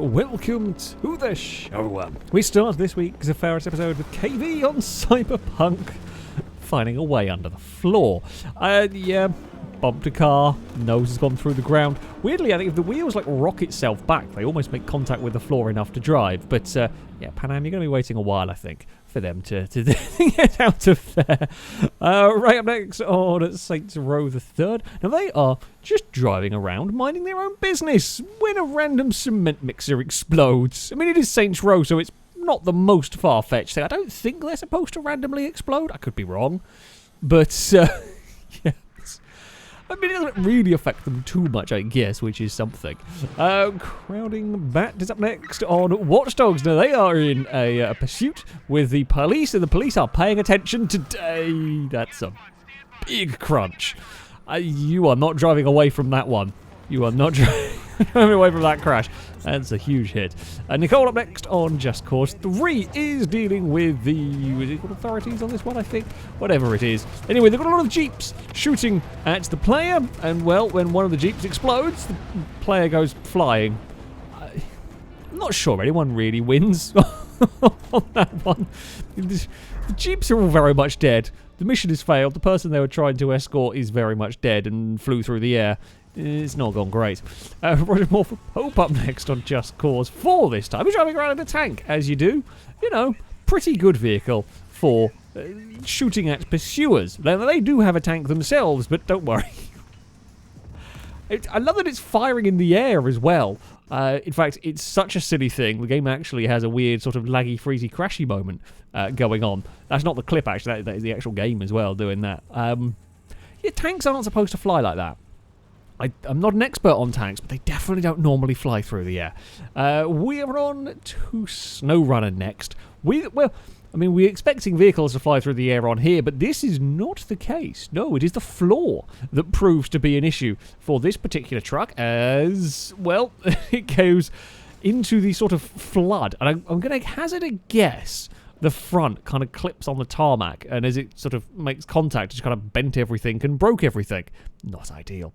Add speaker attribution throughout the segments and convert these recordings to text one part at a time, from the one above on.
Speaker 1: welcome to the show. We start this week's FailRace episode with KV on Cyberpunk finding a way under the floor. Yeah, bumped a car, nose has gone through the ground. Weirdly, I think if the wheels rock itself back, they almost make contact with the floor enough to drive. But yeah, Panam, you're going to be waiting a while, I think, for them to get out of there. Right up next on Saints Row the Third. Now they are just driving around, minding their own business, when a random cement mixer explodes. I mean, it is Saints Row, so it's not the most far-fetched thing. I don't think they're supposed to randomly explode. I could be wrong. But, yeah. I mean, it doesn't really affect them too much, I guess, which is something. Crowding Bat is up next on Watch Dogs. Now, they are in a pursuit with the police, and the police are paying attention today. That's a big crunch. You are not driving away from that one. You are not driving away from that crash. That's a huge hit. Nicole up next on Just Cause 3 is dealing with the authorities on this one, I think. Whatever it is. Anyway, they've got a lot of jeeps shooting at the player, and well, when one of the jeeps explodes, the player goes flying. I'm not sure anyone really wins on that one. The jeeps are all very much dead. The mission has failed. The person they were trying to escort is very much dead and flew through the air. It's not gone great. Roger Moore for Pope up next on Just Cause 4 this time. He's driving around in a tank, as you do. You know, pretty good vehicle for shooting at pursuers. Now, they do have a tank themselves, but don't worry. I love that it's firing in the air as well. In fact, it's such a silly thing. The game actually has a weird sort of laggy, freezy, crashy moment going on. That's not the clip, actually. That is the actual game as well doing that. Yeah, tanks aren't supposed to fly like that. I'm not an expert on tanks, but they definitely don't normally fly through the air. We are on to Snowrunner next. We're expecting vehicles to fly through the air on here, but this is not the case. No, it is the floor that proves to be an issue for this particular truck, as, well, it goes into the sort of flood. And I'm going to hazard a guess. The front kind of clips on the tarmac, and as it sort of makes contact, it just kind of bent everything and broke everything. Not ideal.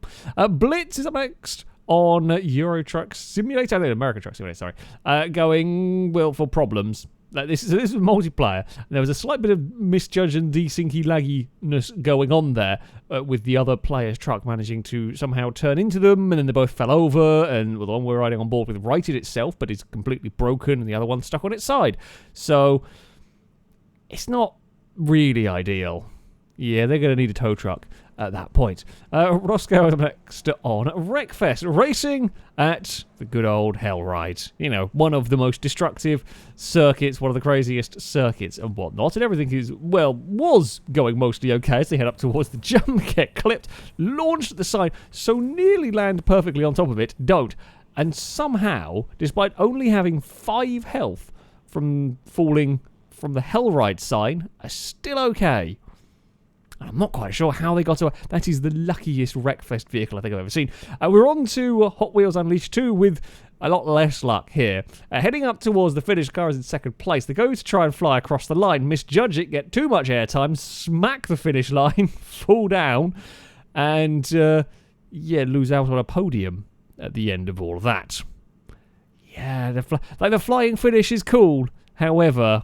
Speaker 1: Blitz is up next on Euro Truck Simulator, American Truck Simulator, sorry. Going, well, for problems. This is multiplayer. There was a slight bit of misjudge and desyncy lagginess going on there with the other player's truck managing to somehow turn into them, and then they both fell over, and the one we're riding on board with righted itself, but is completely broken, and the other one's stuck on its side. So it's not really ideal. Yeah, they're going to need a tow truck at that point. Roscoe is next on Wreckfest, racing at the good old Hell Ride. You know, one of the most destructive circuits, one of the craziest circuits and whatnot. And everything is, well, was going mostly okay as they head up towards the jump, get clipped, launched at the side, so nearly land perfectly on top of it, don't. And somehow, despite only having 5 health from falling from the Hell Ride sign, are still okay. I'm not quite sure how they got away. That is the luckiest Wreckfest vehicle I think I've ever seen. We're on to Hot Wheels Unleashed 2 with a lot less luck here. Heading up towards the finish, car is in second place. They go to try and fly across the line, misjudge it, get too much airtime, smack the finish line, fall down, and yeah, lose out on a podium at the end of all of that. Yeah, the flying finish is cool. However,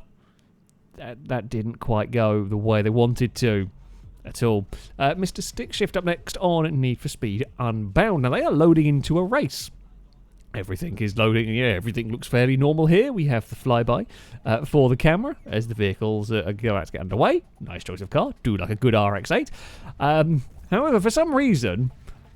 Speaker 1: that didn't quite go the way they wanted to at all. Mr. Stickshift up next on Need for Speed Unbound. Now, they are loading into a race. Everything is loading. Yeah, everything looks fairly normal here. We have the flyby for the camera as the vehicles go out to get underway. Nice choice of car. Do like a good RX-8. However, for some reason,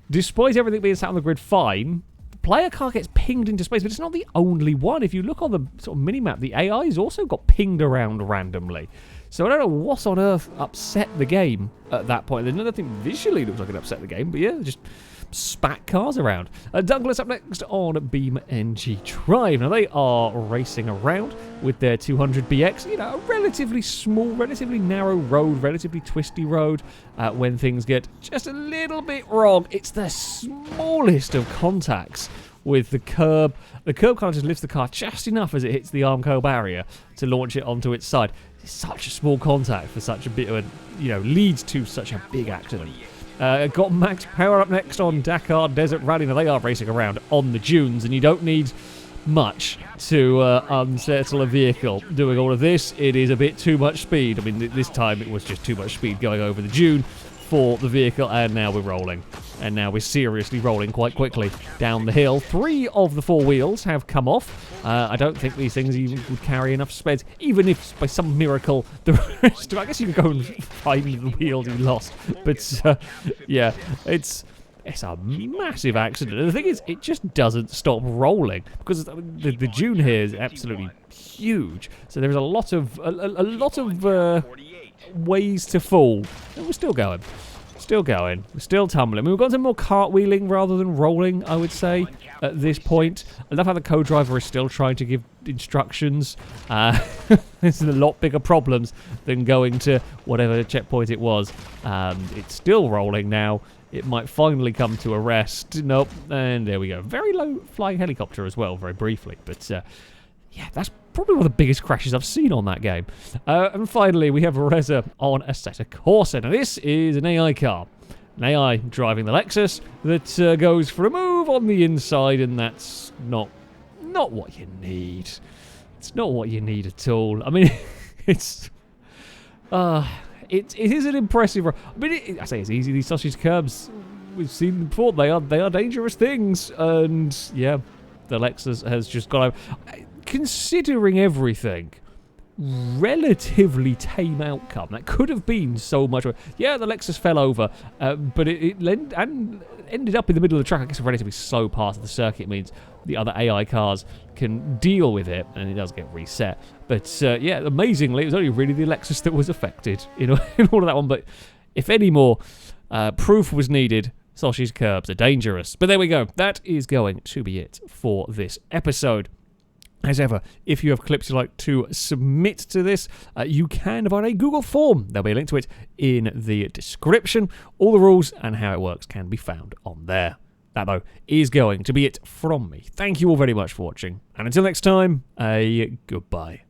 Speaker 1: despite everything being sat on the grid fine, player car gets pinged into space, but it's not the only one. If you look on the sort of mini-map, the AI's also got pinged around randomly. So I don't know what on earth upset the game at that point. There's nothing visually looks like it upset the game, but yeah, just spat cars around. Douglas up next on Beam NG Drive. Now they are racing around with their 200BX. You know, a relatively small, relatively narrow road, relatively twisty road. When things get just a little bit wrong, it's the smallest of contacts with the curb. The curb kind of just lifts the car just enough as it hits the Armco barrier to launch it onto its side. It's such a small contact for such a bit of a, you know, leads to such a big accident. Got Max Power up next on Dakar Desert Rally. Now they are racing around on the dunes, and you don't need much to unsettle a vehicle. Doing all of this, it is a bit too much speed. I mean, this time it was just too much speed going over the dune for the vehicle, and now we're rolling. And now we're seriously rolling quite quickly down the hill. 3 of the 4 wheels have come off. I don't think these things even would carry enough speds, even if by some miracle the rest of... I guess you could go and find the wheels you lost. But, yeah, it's a massive accident. And the thing is, it just doesn't stop rolling, because the dune here is absolutely huge. So there's a lot of ways to fall. And we're still going. Still going. We're still tumbling. I mean, we've got some more cartwheeling rather than rolling, I would say, at this point. I love how the co-driver is still trying to give instructions. There's a lot bigger problems than going to whatever checkpoint it was. It's still rolling now. It might finally come to a rest. Nope. And there we go. Very low flying helicopter as well, very briefly. But, yeah, that's probably one of the biggest crashes I've seen on that game. And finally, we have Resa on Assetto Corsa. Now, this is an AI car. An AI driving the Lexus that goes for a move on the inside, and that's not what you need. It's not what you need at all. I mean, it is an impressive... I mean, I say it's easy. These sausage curbs, we've seen them before. They are dangerous things. And, yeah, the Lexus has just got over... Considering everything, relatively tame outcome. That could have been so much... Yeah, the Lexus fell over, but it ended up in the middle of the track. I guess a relatively slow part of the circuit means the other AI cars can deal with it, and it does get reset. But, yeah, amazingly, it was only really the Lexus that was affected in all of that one. But if any more proof was needed, sausage curbs are dangerous. But there we go. That is going to be it for this episode. As ever, if you have clips you'd like to submit to this, you can via a Google form. There'll be a link to it in the description. All the rules and how it works can be found on there. That, though, is going to be it from me. Thank you all very much for watching. And until next time, a goodbye.